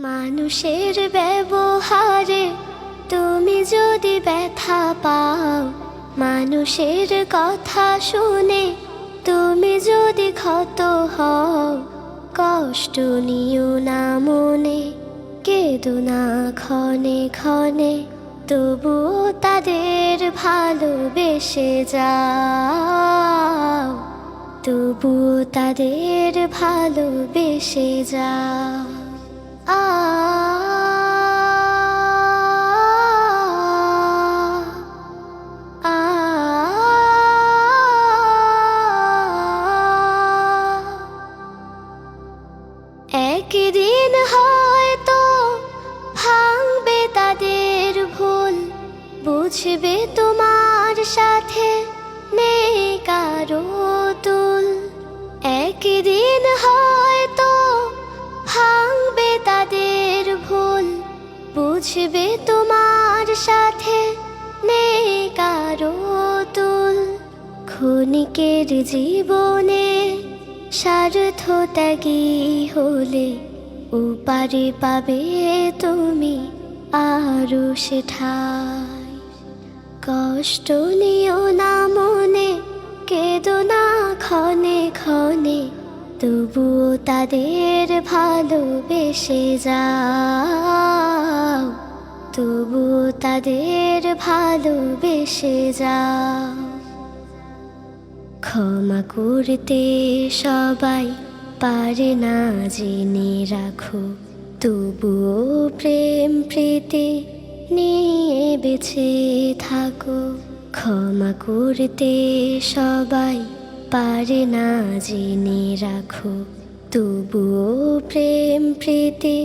মানুষের ব্যবহারে তুমি যদি ব্যথা পাও, মানুষের কথা শুনে তুমি যদি ক্ষত হও, কষ্ট নিও না মনে, কেঁদো না ক্ষণে ক্ষণে, তবুও তাদের ভালোবেসে যাও, তবুও তাদের ভালোবেসে যাও। একদিন হয়তো ভাঙবে তাদের ভুল, বুঝবে তোমার সাথে নেই কারো তুল। একদিন হয়তো ভাঙবে তাদের ভুল, বুঝবে তোমার সাথে নেই কারো তুল। ক্ষণিকের জীবনে স্বার্থ ত্যাগী হলে উপারে পাবে তুমি আরো সে ঠাই। কষ্ট নিও না মনে, কেঁদো না ক্ষণে ক্ষণে, তবুও তাদের ভালোবেসে যাও, তবুও তাদের ভালোবেসে যাও। ক্ষমা করতে সবাই পারে না জেনে রাখো, তবুও প্রেম প্রীতি নিয়ে বেঁচে থাকো। ক্ষমা করতে সবাই পারে না জেনে রাখো, তবুও প্রেম প্রীতি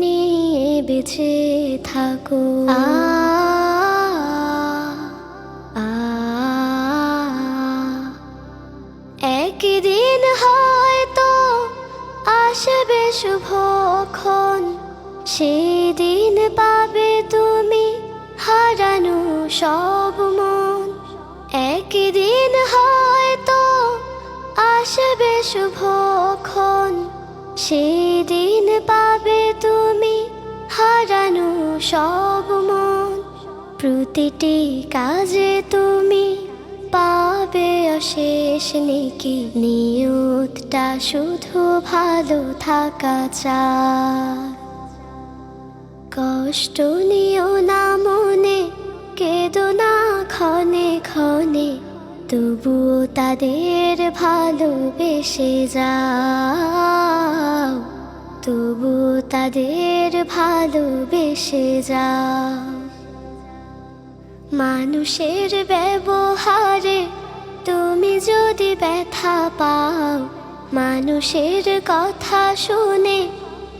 নিয়ে বেঁচে থাকো। একদিন হয়তো আসবে শুভক্ষণ, সেদিন পাবে তুমি হারানো সব মন। একদিন হয়তো আসবে শুভক্ষণ, সেদিন পাবে তুমি হারানো সব মন। প্রতিটি কাজে তুমি পাবে অশেষ নেকি, নিয়তটা শুধু ভালো থাকা চায়। কষ্ট নিও না মনে, কেঁদো না ক্ষণে ক্ষণে, তবুও তাদের ভালোবেসে যাও, তবুও তাদের ভালোবেসে যাও। মানুষের ব্যবহারে তুমি যদি ব্যথা পাও, মানুষের কথা শুনে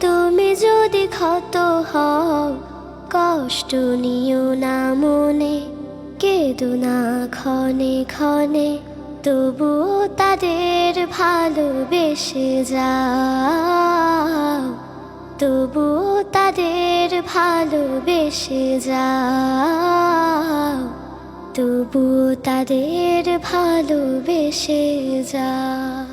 তুমি যদি ক্ষত হও, কষ্ট নিও না মনে, কেঁদো না ক্ষণে ক্ষণে, তবুও তাদের ভালোবেসে যাও, তবুও তাদের ভালোবেসে যাও, তবুও তাদের ভালোবেসে যাও।